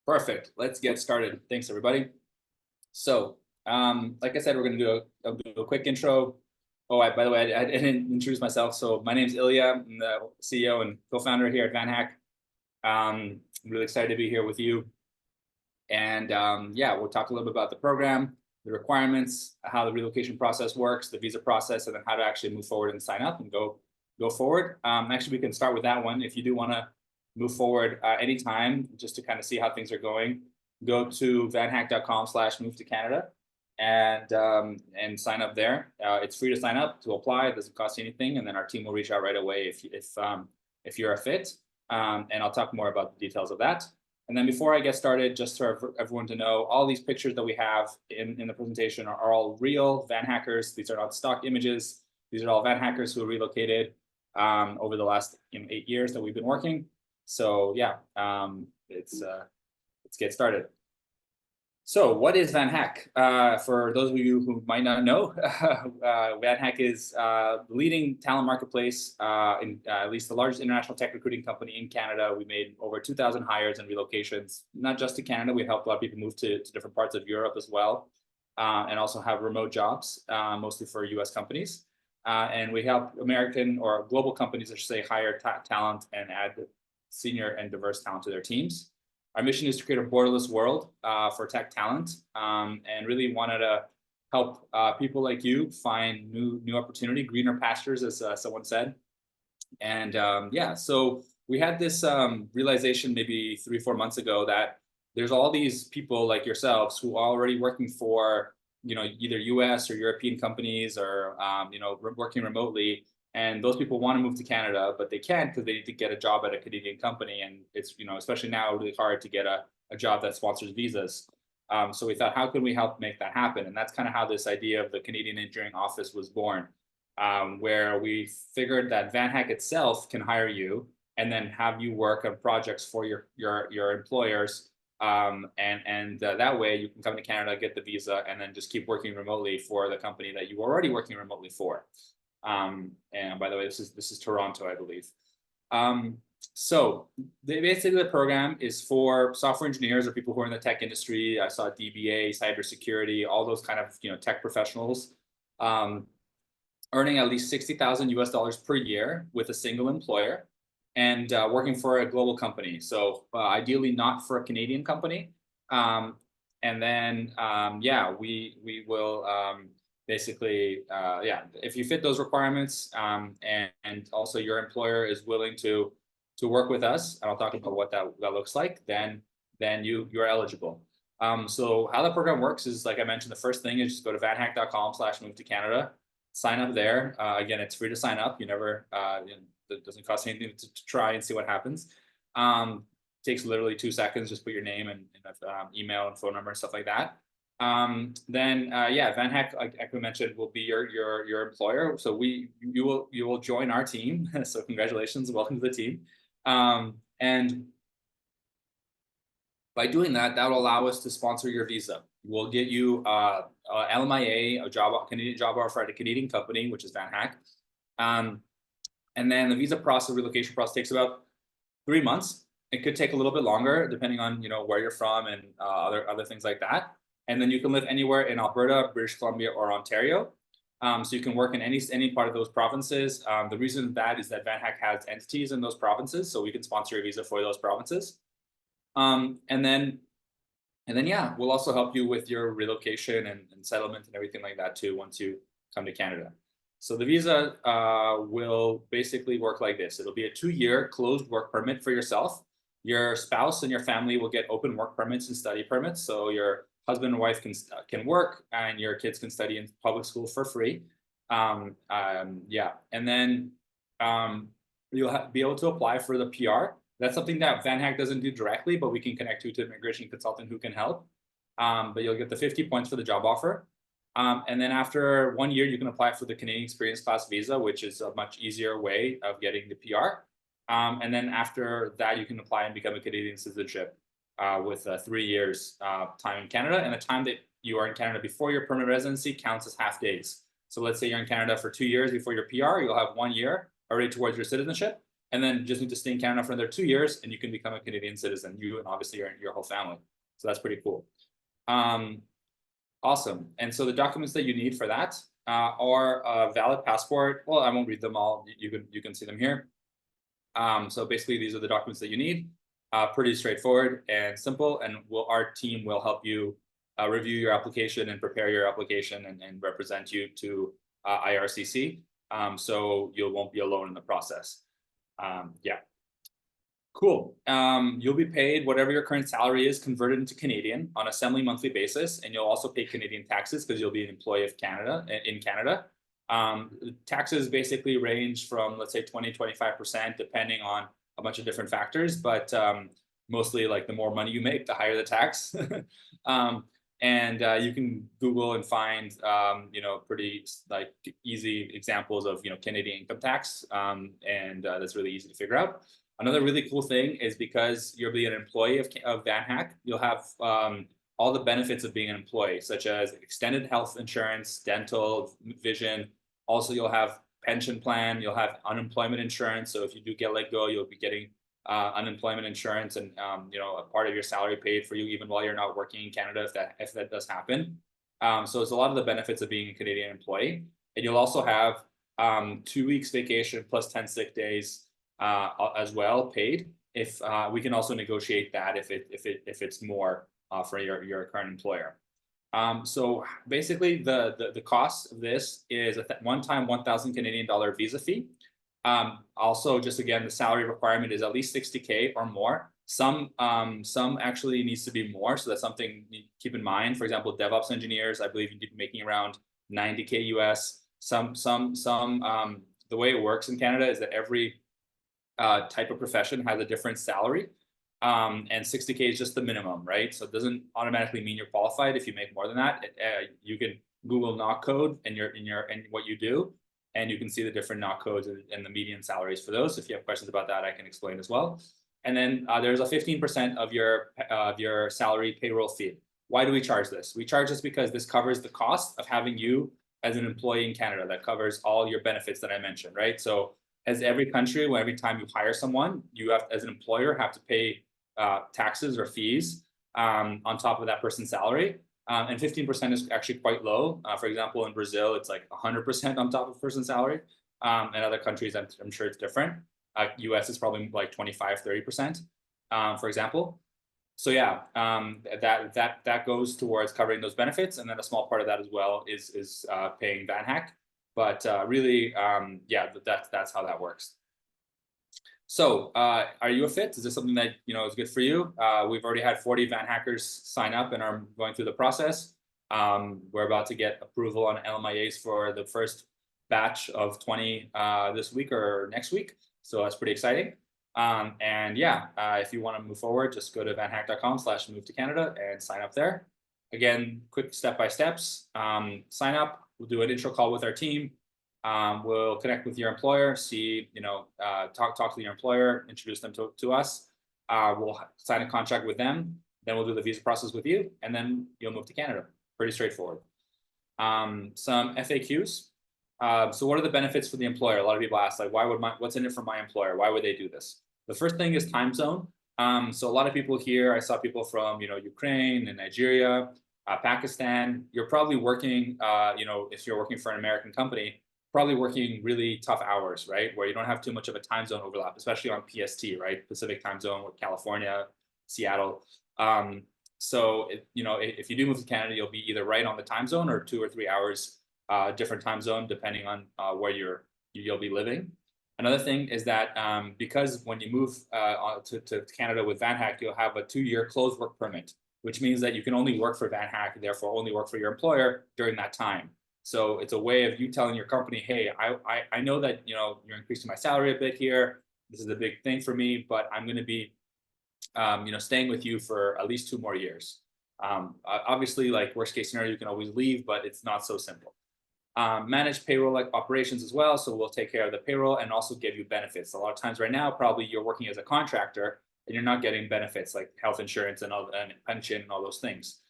Perfect. Let's get started. Thanks, everybody. So, like I said, we're going to do a quick intro. Oh, by the way, I didn't introduce myself. So my name's Ilya. I'm the CEO and co-founder here at VanHack. I'm really excited to be here with you. And yeah, we'll talk a little bit about the program, the requirements, how the relocation process works, the visa process, and then how to actually move forward and sign up and go forward. Actually, we can start with that one. If you do want to move forward anytime, just to kind of see how things are going, go to vanhack.com/move to Canada and sign up there. It's free to sign up, to apply. It doesn't cost you anything, and then our team will reach out right away if you're a fit. And I'll talk more about the details of that. And then before I get started, just for everyone to know, all these pictures that we have in the presentation are all real VanHackers. These are not stock images. These are all VanHackers who are relocated over the last 8 years that we've been working. So yeah, let's get started. So what is VanHack? For those of you who might not know, VanHack is the leading talent marketplace, at least the largest international tech recruiting company in Canada. We made over 2,000 hires and relocations, not just to Canada. We helped a lot of people move to different parts of Europe as well, and also have remote jobs, mostly for US companies. And we help American or global companies, I should say, hire talent and add senior and diverse talent to their teams. Our mission is to create a borderless world for tech talent, and really wanted to help people like you find new opportunity, greener pastures, as someone said. And yeah, so we had this realization maybe 3-4 months ago that there's all these people like yourselves who are already working for either US or European companies or working remotely. And those people want to move to Canada, but they can't because they need to get a job at a Canadian company. And it's, especially now, really hard to get a job that sponsors visas. So we thought, how can we help make that happen? And that's kind of how this idea of the Canadian Engineering Office was born, where we figured that VanHack itself can hire you and then have you work on projects for your employers. And that way you can come to Canada, get the visa, and then just keep working remotely for the company that you were already working remotely for. And by the way, this is Toronto, I believe. So basically the program is for software engineers or people who are in the tech industry. I saw DBA, cybersecurity, all those kind of tech professionals, earning at least $60,000 per year with a single employer, and working for a global company. So ideally not for a Canadian company. And then yeah, we will. Basically, yeah, if you fit those requirements, and also your employer is willing to work with us, and I'll talk about what that looks like, then you're eligible. So how the program works is, like I mentioned, the first thing is just go to vanhack.com/move to Canada, sign up there. Again, it's free to sign up. You never, it doesn't cost anything to try and see what happens. Takes literally 2 seconds. Just put your name and email and phone number and stuff like that. Then yeah, VanHack, like I mentioned, will be your employer. So you will join our team. So congratulations, welcome to the team. And by doing that, that will allow us to sponsor your visa. We'll get you LMIA, a Canadian job offer at a Canadian company, which is VanHack. And then the visa process, relocation process, takes about 3 months. It could take a little bit longer, depending on where you're from and other things like that. And then you can live anywhere in Alberta, British Columbia, or Ontario. So you can work in any part of those provinces. The reason that is that VanHack has entities in those provinces, so we can sponsor your visa for those provinces. And then yeah, we'll also help you with your relocation and settlement and everything like that too once you come to Canada. So the visa will basically work like this. It'll be a 2-year closed work permit for yourself. Your spouse and your family will get open work permits and study permits. So your husband and wife can work, and your kids can study in public school for free. Yeah, and then you'll be able to apply for the PR. That's something that VanHack doesn't do directly, but we can connect you to an immigration consultant who can help. But you'll get the 50 points for the job offer. And then after 1 year, you can apply for the Canadian Experience Class visa, which is a much easier way of getting the PR. And then after that, you can apply and become a Canadian citizenship with 3 years time in Canada. And the time that you are in Canada before your permanent residency counts as half days. So let's say you're in Canada for 2 years before your PR, you'll have 1 year already towards your citizenship. and then just need to stay in Canada for another 2 years, and you can become a Canadian citizen, you and obviously your whole family. So that's pretty cool. Awesome. And so the documents that you need for that are a valid passport. Well, I won't read them all. You can see them here. So basically, these are the documents that you need. Pretty straightforward and simple. And our team will help you review your application and prepare your application and represent you to IRCC. So you won't be alone in the process. Yeah. Cool. You'll be paid whatever your current salary is converted into Canadian on a semi-monthly basis, and you'll also pay Canadian taxes because you'll be an employee of Canada in Canada. Taxes basically range from, let's say, 20-25%, depending on a bunch of different factors, but mostly like the more money you make, the higher the tax. And you can Google and find, pretty like easy examples of, Canadian income tax, and that's really easy to figure out. Another really cool thing is because you'll be an employee of VanHack, you'll have all the benefits of being an employee, such as extended health insurance, dental, vision. Also, you'll have pension plan, you'll have unemployment insurance. So if you do get let go, you'll be getting unemployment insurance and a part of your salary paid for you even while you're not working in Canada, if that does happen. So it's a lot of the benefits of being a Canadian employee. And you'll also have 2 weeks vacation plus 10 sick days as well paid. If we can also negotiate that if it's more for your current employer. So basically the cost of this is a one-time 1,000 Canadian dollar visa fee. Also, just again, the salary requirement is at least 60K or more. Some actually needs to be more, so that's something you keep in mind. For example, DevOps engineers, I believe you need to be making around 90K US. The way it works in Canada is that every type of profession has a different salary, and 60K is just the minimum, right? So it doesn't automatically mean you're qualified if you make more than that. You can Google knock code and what you do, and you can see the different knock codes and the median salaries for those. If you have questions about that, I can explain as well. And then there's a 15% of your salary payroll fee. Why do we charge this? We charge this because this covers the cost of having you as an employee in Canada. That covers all your benefits that I mentioned, right? So as every country, every time you hire someone, you have, as an employer, have to pay taxes or fees on top of that person's salary. And 15% is actually quite low. For example, in Brazil, it's like 100% on top of a person's salary. In other countries, I'm sure it's different. US is probably like 25-30%, for example. So yeah, that goes towards covering those benefits, and then a small part of that as well is paying VanHack. But really, yeah, that's how that works. So are you a fit? Is this something that is good for you? We've already had 40 VanHackers sign up and are going through the process. We're about to get approval on LMIAs for the first batch of 20 this week or next week. So that's pretty exciting. And yeah, if you want to move forward, just go to vanhack.com/move to Canada and sign up there. Again, quick step-by-steps. Sign up. We'll do an intro call with our team. We'll connect with your employer, see, talk to your employer, introduce them to us. We'll sign a contract with them. Then we'll do the visa process with you, and then you'll move to Canada. Pretty straightforward. Some FAQs. So what are the benefits for the employer? A lot of people ask, like, what's in it for my employer? Why would they do this? The first thing is time zone. So a lot of people here, I saw people from, Ukraine and Nigeria, Pakistan. You're probably working, if you're working for an American company, probably working really tough hours, right? Where you don't have too much of a time zone overlap, especially on PST, right? Pacific time zone with California, Seattle. So, if you do move to Canada, you'll be either right on the time zone or 2 or 3 hours different time zone, depending on where you'll be living. Another thing is that because when you move to Canada with VanHack, you'll have a 2-year closed work permit, which means that you can only work for VanHack, therefore only work for your employer during that time. So it's a way of you telling your company, hey, I know that you're increasing my salary a bit here. This is a big thing for me, but I'm going to be staying with you for at least 2 more years. Obviously, like worst case scenario, you can always leave, but it's not so simple. Manage payroll like operations as well. So we'll take care of the payroll and also give you benefits. A lot of times right now, probably you're working as a contractor and you're not getting benefits like health insurance and pension and all those things.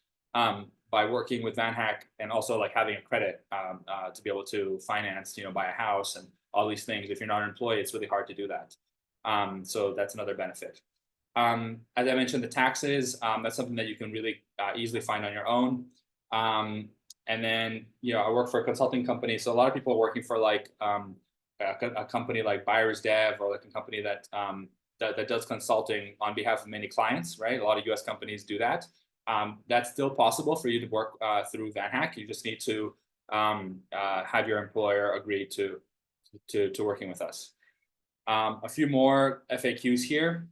By working with VanHack and also like having a credit to be able to finance, buy a house and all these things. If you're not an employee, it's really hard to do that. So that's another benefit. As I mentioned, the taxes, that's something that you can really easily find on your own. And then, I work for a consulting company. So a lot of people are working for like a company like Buyers Dev, or like a company that, that does consulting on behalf of many clients, right? A lot of US companies do that. That's still possible for you to work through VanHack. You just need to have your employer agree to working with us. A few more FAQs here,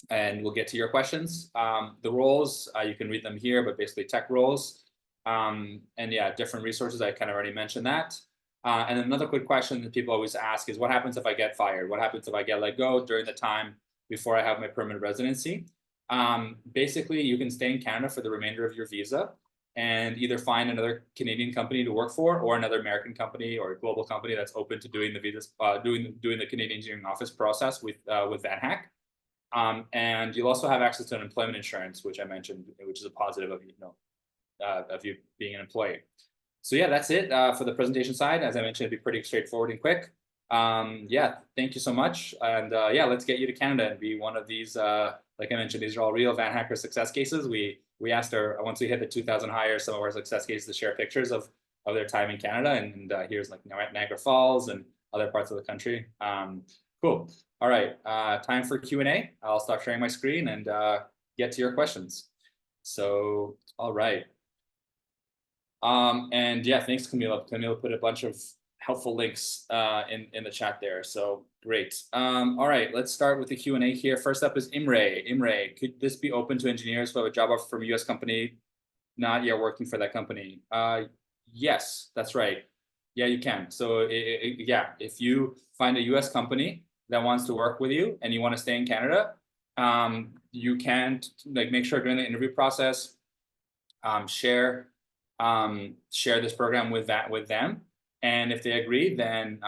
and we'll get to your questions. The roles, you can read them here, but basically tech roles. And yeah, different resources, I kind of already mentioned that. And then another quick question that people always ask is, what happens if I get fired? What happens if I get let go during the time before I have my permanent residency? Basically, you can stay in Canada for the remainder of your visa and either find another Canadian company to work for, or another American company or a global company that's open to doing the visas, doing the Canadian Engineering Office process with VanHack. And you'll also have access to unemployment insurance, which I mentioned, which is a positive of you being an employee. So yeah, that's it for the presentation side. As I mentioned, it'd be pretty straightforward and quick. Yeah, thank you so much. And yeah, let's get you to Canada and be one of these. Like I mentioned, these are all real VanHacker success cases. We asked once we hit the 2,000 hires, some of our success cases to share pictures of their time in Canada. And here's like Niagara Falls and other parts of the country. Cool. All right, time for Q&A. I'll stop sharing my screen and get to your questions. So, all right. And yeah, thanks, Camila. Camila put a bunch of helpful links in the chat there. So great. All right, let's start with the Q&A here. First up is Imre. Imre, could this be open to engineers who have a job offer from a US company, not yet working for that company? Yes, that's right. Yeah, you can. So yeah, if you find a US company that wants to work with you and you want to stay in Canada, you can make sure during the interview process, share this program with them. And if they agree, then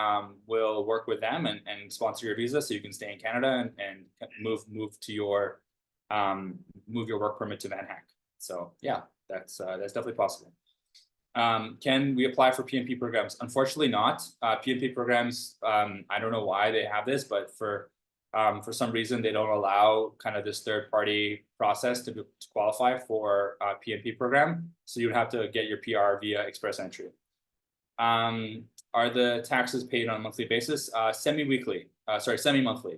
we'll work with them and sponsor your visa so you can stay in Canada and move your work permit to VanHack. So yeah, that's definitely possible. Can we apply for PNP programs? Unfortunately not. PNP programs, I don't know why they have this, but for some reason they don't allow kind of this third-party process to qualify for a PNP program. So you'd have to get your PR via express entry. Are the taxes paid on a monthly basis? Semi-monthly.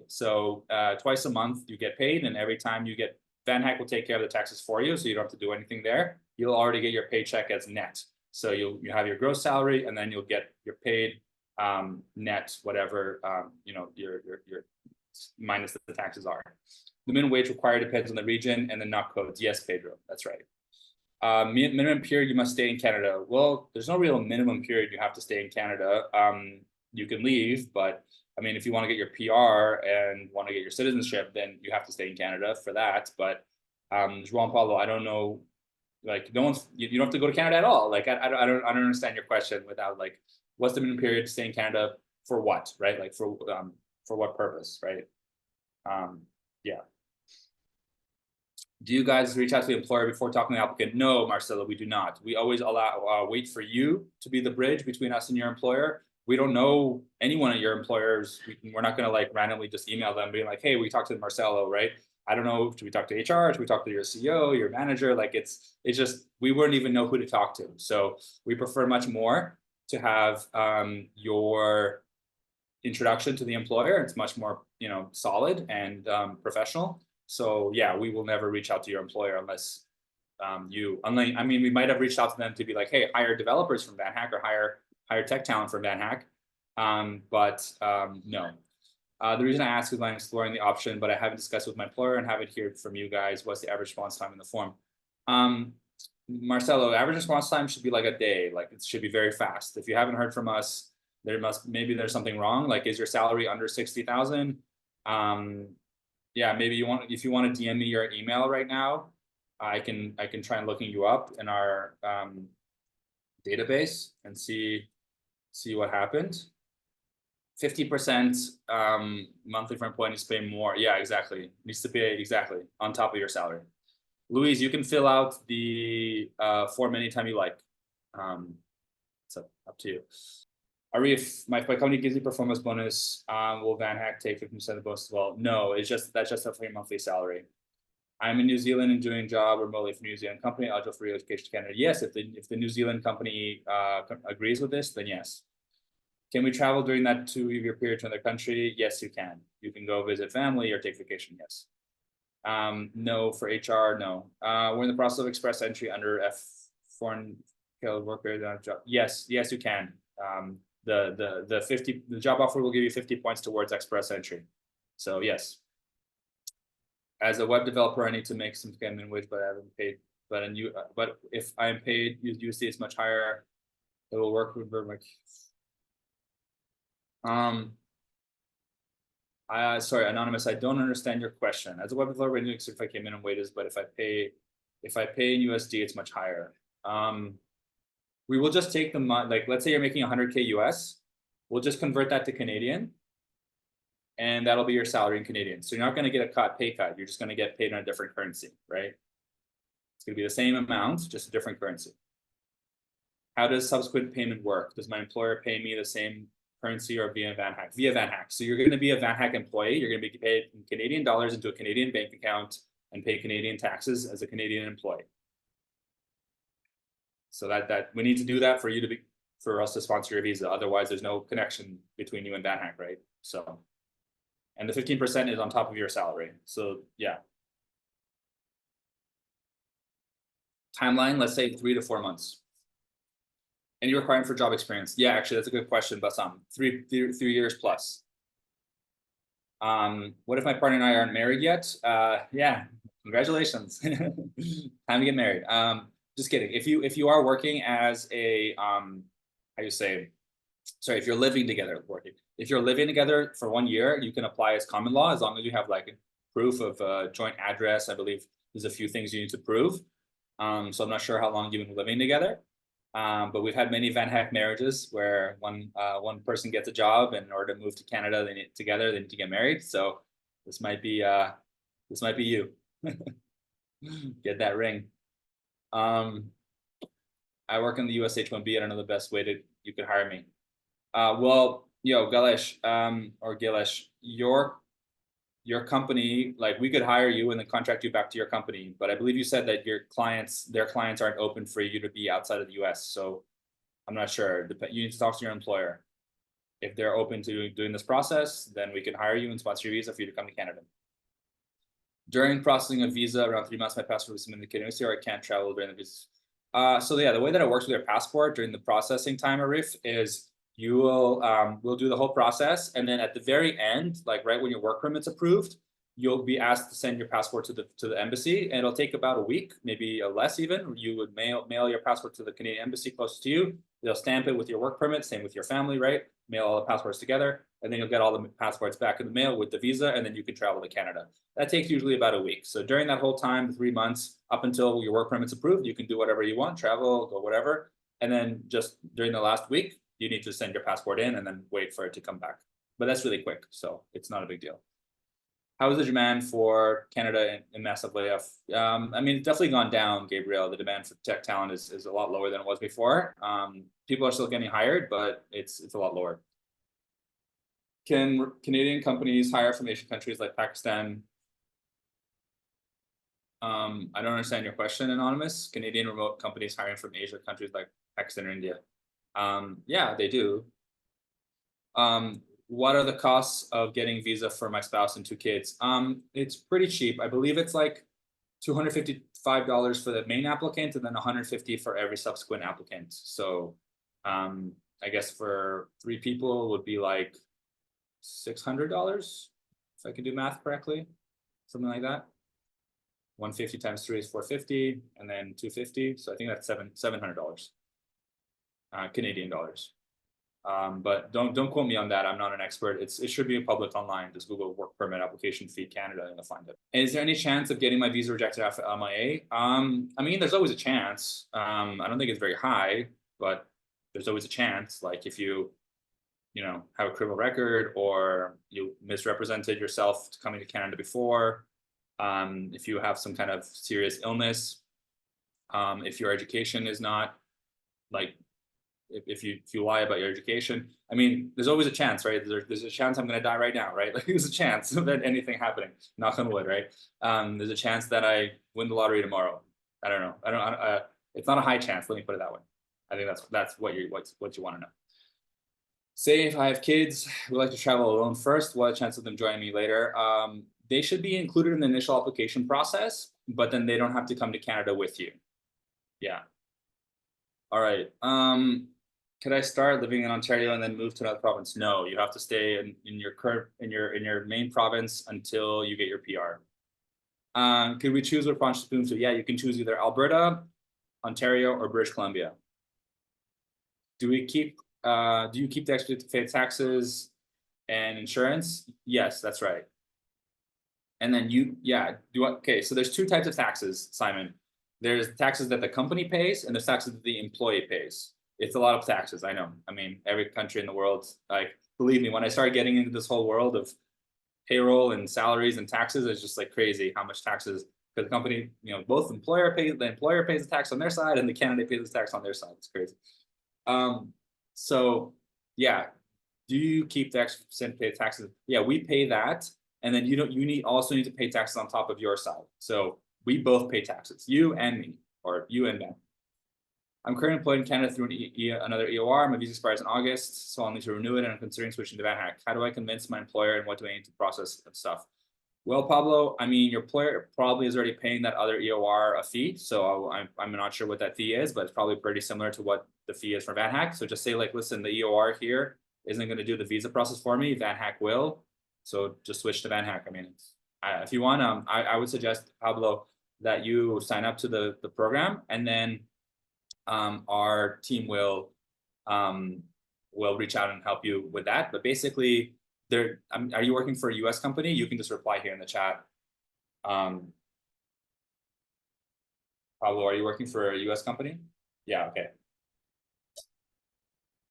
So twice a month you get paid, and every time you get, VanHack will take care of the taxes for you, so you don't have to do anything there. You'll already get your paycheck as net. So you have your gross salary, and then you'll get your paid net, whatever your minus the taxes are. The minimum wage required depends on the region and the NOC codes. Yes, Pedro, that's right. Minimum period, you must stay in Canada. Well, there's no real minimum period you have to stay in Canada. You can leave, but I mean, if you want to get your PR and want to get your citizenship, then you have to stay in Canada for that. But Juan Paulo, I don't know, like no one's, you don't have to go to Canada at all. Like I don't understand your question without like, what's the minimum period to stay in Canada for what, right? Like for what purpose, right? Yeah. Do you guys reach out to the employer before talking to the applicant? No, Marcelo, we do not. We always wait for you to be the bridge between us and your employer. We don't know anyone at your employers. We're not going to like randomly just email them being like, hey, we talked to Marcelo, right? I don't know, should we talk to HR? Should we talk to your CEO, your manager? Like it's just, we wouldn't even know who to talk to. So we prefer much more to have your introduction to the employer. It's much more, solid and professional. So yeah, we will never reach out to your employer unless we might have reached out to them to be like, hey, hire developers from VanHack or hire tech talent from VanHack. But no. The reason I ask is I'm exploring the option, but I haven't discussed with my employer and haven't heard from you guys. What's the average response time in the form? Marcelo, average response time should be like a day. Like it should be very fast. If you haven't heard from us, maybe there's something wrong. Like, is your salary under 60,000? Yeah, maybe if you want to DM me your email right now, I can try and looking you up in our database and see what happened. 50% monthly for employee needs to pay more. Yeah, exactly. Needs to pay exactly on top of your salary. Louise, you can fill out the form anytime you like. It's up to you. Arif, my company gives you performance bonus. Will VanHack take 50% of the bonus as well? No, that's just for your monthly salary. I'm in New Zealand and doing a job remotely for New Zealand company. I'll just relocation to Canada. Yes, if the New Zealand company agrees with this, then yes. Can we travel during that 2-year period to another country? Yes, you can. You can go visit family or take vacation. Yes. No, for HR, no. We're in the process of express entry under foreign skilled worker job. Yes, you can. The job offer will give you 50 points towards express entry. So yes. As a web developer, I need to make some minimum wage, but I haven't paid. But if I'm paid USD, it's much higher. It will work with my. Sorry, anonymous. I don't understand your question. As a web developer, I need to certify minimum wages, but if I pay in USD, it's much higher. We will just take the month. Like, let's say you're making 100K US, we'll just convert that to Canadian, and that'll be your salary in Canadian. So you're not going to get a pay cut. You're just going to get paid in a different currency, right? It's going to be the same amount, just a different currency. How does subsequent payment work? Does my employer pay me the same currency or via VanHack? Via VanHack. So you're going to be a VanHack employee. You're going to be paid in Canadian dollars into a Canadian bank account and pay Canadian taxes as a Canadian employee. So that we need to do that for us to sponsor your visa. Otherwise, there's no connection between you and VanHack, right? So, and the 15% is on top of your salary. So yeah. Timeline, let's say 3 to 4 months. Any requirement for job experience? Yeah, actually, that's a good question, but 3 years plus. What if my partner and I aren't married yet? Yeah, congratulations. Time to get married. Just kidding. If you are working as a if you're living together, if you're living together for 1 year, you can apply as common law as long as you have like a proof of joint address. I believe there's a few things you need to prove. So I'm not sure how long you've been living together. But we've had many VanHack marriages where one person gets a job, and in order to move to Canada, they need to get married. So this might be you. Get that ring. I work in the US H-1B. I don't know the best way you could hire me. Well, Galesh, or Gilesh, your company, like, we could hire you and then contract you back to your company. But I believe you said that their clients aren't open for you to be outside of the US. So I'm not sure. You need to talk to your employer. If they're open to doing this process, then we can hire you and sponsor your visa for you to come to Canada. During processing a visa, around 3 months, my passport was submitted to Canada, or I can't travel during the visa. So yeah, the way that it works with your passport during the processing time, Arif, is you will we'll do the whole process, and then at the very end, like right when your work permit's approved, you'll be asked to send your passport to the embassy, and it'll take about a week, maybe less even. You would mail your passport to the Canadian embassy closest to you. They'll stamp it with your work permit, same with your family, right? Mail all the passports together, and then you'll get all the passports back in the mail with the visa, and then you can travel to Canada. That takes usually about a week. So during that whole time, 3 months, up until your work permit's approved, you can do whatever you want, travel, go whatever. And then just during the last week, you need to send your passport in and then wait for it to come back. But that's really quick, so it's not a big deal. How is the demand for Canada in massive layoff? I mean, it's definitely gone down, Gabriel. The demand for tech talent is a lot lower than it was before. People are still getting hired, but it's a lot lower. Can Canadian companies hire from Asian countries like Pakistan? I don't understand your question, Anonymous. Canadian remote companies hiring from Asia countries like Pakistan or India? Yeah, they do. What are the costs of getting visa for my spouse and 2 kids? It's pretty cheap. I believe it's like $255 for the main applicant, and then $150 for every subsequent applicant. So I guess for 3 people would be like $600, if I can do math correctly, something like that. 150 times 3 is 450, and then 250. So I think that's $700 Canadian dollars. But don't quote me on that. I'm not an expert. It should be public online. Just Google work permit application fee Canada and you'll find it. Is there any chance of getting my visa rejected after MIA? I mean, there's always a chance. I don't think it's very high, but there's always a chance. Like if you have a criminal record, or you misrepresented yourself coming to Canada before, if you have some kind of serious illness, if your education is not like if you lie about your education. I mean, there's always a chance, right? There's a chance I'm going to die right now, right? Like there's a chance of anything happening. Knock on wood, right? There's a chance that I win the lottery tomorrow. I don't know. It's not a high chance. Let me put it that way. I think that's what you want to know. Say if I have kids who like to travel alone first, what a chance of them joining me later? They should be included in the initial application process, but then they don't have to come to Canada with you. Yeah. All right. Could I start living in Ontario and then move to another province? No, you have to stay in your main province until you get your PR. Could we choose what province to move to? Yeah, you can choose either Alberta, Ontario, or British Columbia. Do you keep the extra to pay taxes and insurance? Yes, that's right. And then okay, so there's two types of taxes, Simon. There's taxes that the company pays and there's taxes that the employee pays. It's a lot of taxes, I know. I mean, every country in the world, like, believe me, when I started getting into this whole world of payroll and salaries and taxes, it's just like crazy how much taxes, because the company, both the employer pays the tax on their side and the candidate pays the tax on their side. It's crazy. So yeah, do you keep the extra percent pay taxes? Yeah, we pay that. And then you also need to pay taxes on top of your side. So we both pay taxes, you and me, or you and Ben. I'm currently employed in Canada through another EOR. My visa expires in August, so I'll need to renew it, and I'm considering switching to VanHack. How do I convince my employer, and what do I need to process and stuff? Well, Pablo, I mean, your employer probably is already paying that other EOR a fee, so I'm not sure what that fee is, but it's probably pretty similar to what the fee is for VanHack. So just say, like, listen, the EOR here isn't going to do the visa process for me. VanHack will, so just switch to VanHack. I mean, if you want, I would suggest, Pablo, that you sign up to the program, and then our team will reach out and help you with that. But basically, are you working for a US company? You can just reply here in the chat. Pablo, are you working for a US company? Yeah, okay.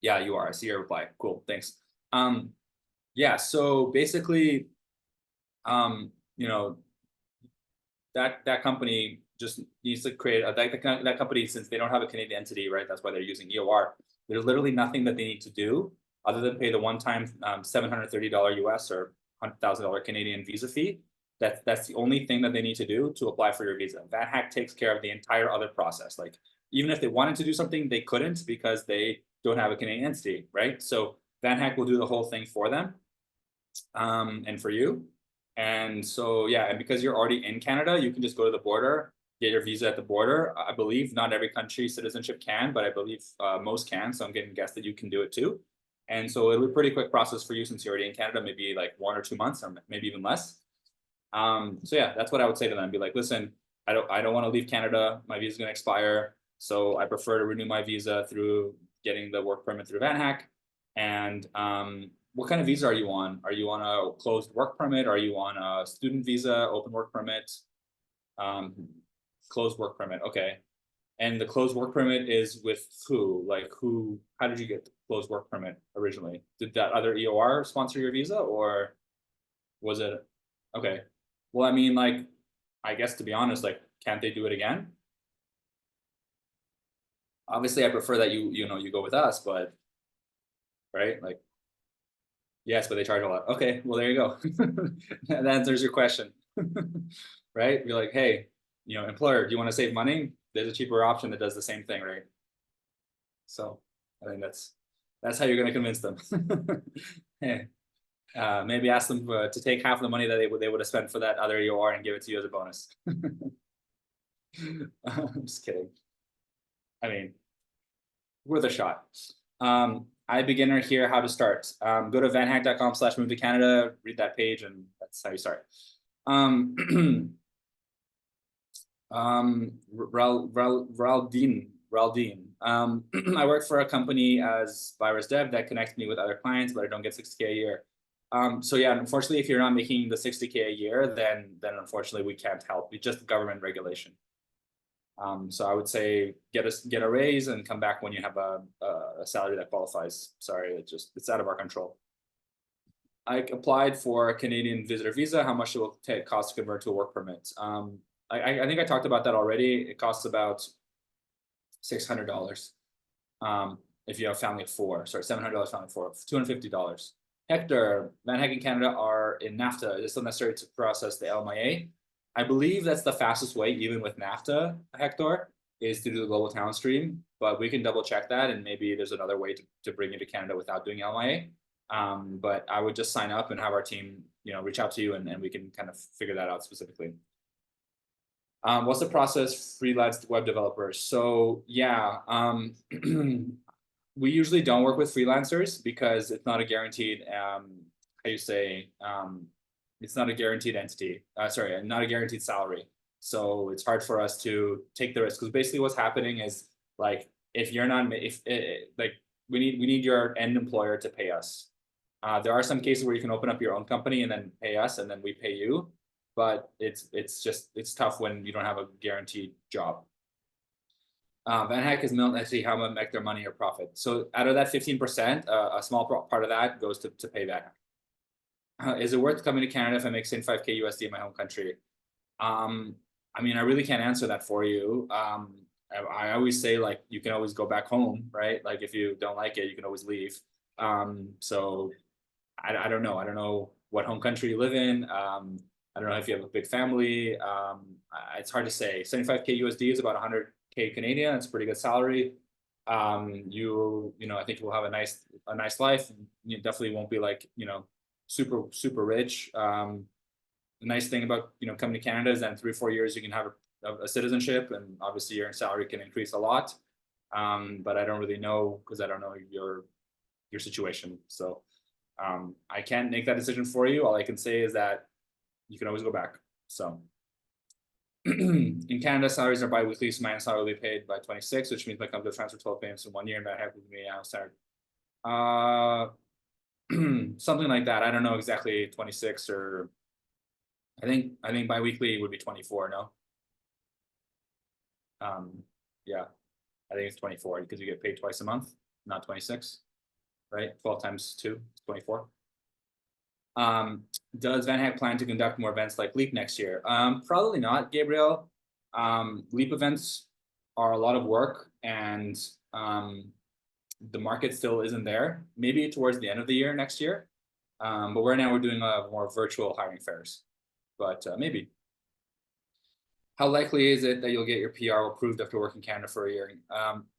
Yeah, you are. I see your reply. Cool, thanks. Yeah, so basically, that company just needs to create that company, since they don't have a Canadian entity, right? That's why they're using EOR. There's literally nothing that they need to do other than pay the one-time $730 US or $100,000 Canadian visa fee. That's the only thing that they need to do to apply for your visa. VanHack takes care of the entire other process. Like, even if they wanted to do something, they couldn't because they don't have a Canadian entity, right? So VanHack will do the whole thing for them and for you. And so, yeah, and because you're already in Canada, you can just go to the border, get your visa at the border. I believe not every country citizenship can, but I believe most can. So I'm getting guessed that you can do it too. And so it'll be a pretty quick process for you since you're already in Canada, maybe like 1 or 2 months, or maybe even less. So yeah, that's what I would say to them. Be like, listen, I don't want to leave Canada. My visa is going to expire. So I prefer to renew my visa through getting the work permit through VanHack. And what kind of visa are you on? Are you on a closed work permit? Are you on a student visa, open work permit? Closed work permit, okay. And the closed work permit is with who? Like who, how did you get the closed work permit originally? Did that other EOR sponsor your visa, or was it? Okay, well, I mean, like, I guess, to be honest, like, can't they do it again? Obviously, I prefer that you go with us, but, right, like, yes, but they charge a lot. Okay, well, there you go. That answers your question. Right? You're like, hey, employer, do you want to save money? There's a cheaper option that does the same thing, right? So I think that's how you're going to convince them. Hey, maybe ask them to take half the money that they would have spent for that other EOR and give it to you as a bonus. I'm just kidding. I mean, worth a shot. I beginner here, how to start. Go to vanhack.com/move to Canada, read that page, and that's how you start. Raldine. I work for a company as virus dev that connects me with other clients, but I don't get 60K a year. So yeah, unfortunately, if you're not making the 60K a year, then unfortunately we can't help. It's just government regulation. So I would say get a raise and come back when you have a salary that qualifies. Sorry, it's out of our control. I applied for a Canadian visitor visa. How much it will cost to convert to a work permit? I think I talked about that already. It costs about $600. if you have a family of four. Sorry, $700 family of four, $250. Hector, VanHack in Canada are in NAFTA. It is still necessary to process the LMIA. I believe that's the fastest way, even with NAFTA, Hector, is to do the global talent stream. But we can double check that, and maybe there's another way to bring you to Canada without doing LMIA. But I would just sign up and have our team, reach out to you, and we can kind of figure that out specifically. What's the process freelance web developers? So yeah, we usually don't work with freelancers because it's not a guaranteed, it's not a guaranteed entity. Sorry, not a guaranteed salary. So it's hard for us to take the risk, because basically what's happening is, like, if you're not, we need your end employer to pay us. There are some cases where you can open up your own company and then pay us, and then we pay you. But it's tough when you don't have a guaranteed job. VanHack is milk actually how much make their money or profit. So out of that 15%, a small part of that goes to pay VanHack. Is it worth coming to Canada if I make $75K USD in my home country? I mean, I really can't answer that for you. I always say, like, you can always go back home, right? Like, if you don't like it, you can always leave. So I don't know. I don't know what home country you live in. I don't know if you have a big family. It's hard to say. 75K USD is about 100K Canadian. It's a pretty good salary. I think you'll have a nice life. You definitely won't be like, super rich. The nice thing about, coming to Canada is that in 3 or 4 years you can have a citizenship, and obviously your salary can increase a lot. But I don't really know, because I don't know your situation. So I can't make that decision for you. All I can say is that you can always go back. So in Canada, salaries are bi-weekly, so my salary will be paid by 26, which means my company will transfer 12 payments in 1 year, and that happens to me outside. Something like that. I don't know exactly 26, or I think bi-weekly would be 24. No. Yeah, I think it's 24 because you get paid twice a month, not 26, right? 12 times 2 is 24. Does VanHack plan to conduct more events like LEAP next year? Probably not, Gabriel. LEAP events are a lot of work, and the market still isn't there. Maybe towards the end of the year next year. But right now we're doing more virtual hiring fairs. But maybe. How likely is it that you'll get your PR approved after working in Canada for a year?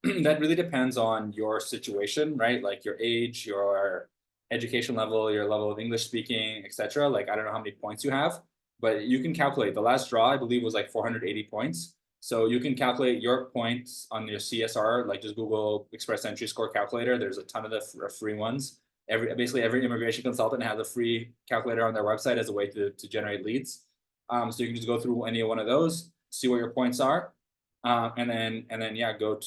That really depends on your situation, right? Like your age, your education level, your level of English speaking, etc. Like, I don't know how many points you have, but you can calculate. The last draw, I believe, was like 480 points. So you can calculate your points on your CSR, like just Google Express Entry Score Calculator. There's a ton of the free ones. Basically every immigration consultant has a free calculator on their website as a way to generate leads. So you can just go through any one of those, see what your points are, and then yeah, go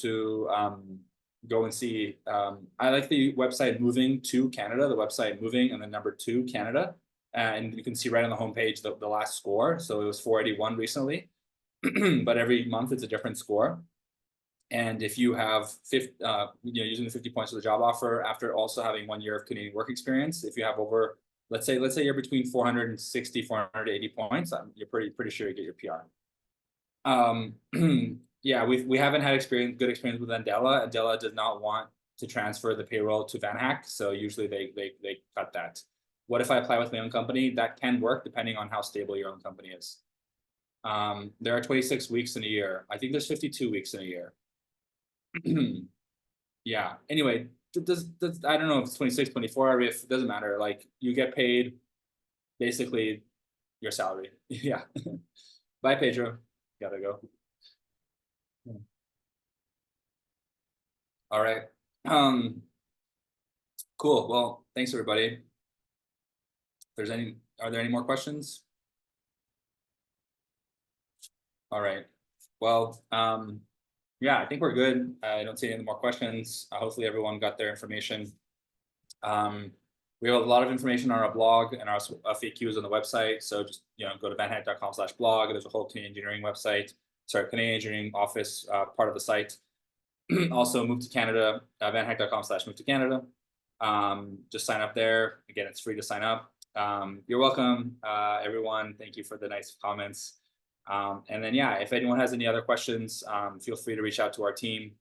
and see. I like the website Moving to Canada, the website Moving and then number 2 Canada, and you can see right on the homepage the last score. So it was 481 recently, but every month it's a different score. And if you have using the 50 points for the job offer after also having 1 year of Canadian work experience, if you have over, let's say you're between 460, 480 points, you're pretty sure you get your PR. Yeah, we haven't had good experience with Andela. Andela does not want to transfer the payroll to VanHack, so usually they cut that. What if I apply with my own company? That can work depending on how stable your own company is. There are 26 weeks in a year. I think there's 52 weeks in a year. Yeah, anyway, I don't know if it's 26, 24, or if it doesn't matter. Like, you get paid basically your salary. Yeah. Bye, Pedro. Gotta go. All right. Cool. Well, thanks everybody. Are there any more questions? All right. Well, yeah, I think we're good. I don't see any more questions. Hopefully everyone got their information. We have a lot of information on our blog and our FAQs on the website. So just, go to vanhack.com/blog. There's a whole Canadian engineering website. Sorry, Canadian engineering office part of the site. Also, move to Canada, vanhack.com/move to Canada. Just sign up there. Again, it's free to sign up. You're welcome, everyone. Thank you for the nice comments. And then, yeah, if anyone has any other questions, feel free to reach out to our team.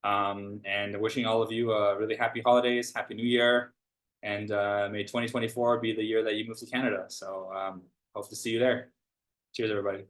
And wishing all of you a really happy holidays, happy New Year, and may 2024 be the year that you move to Canada. So hope to see you there. Cheers, everybody.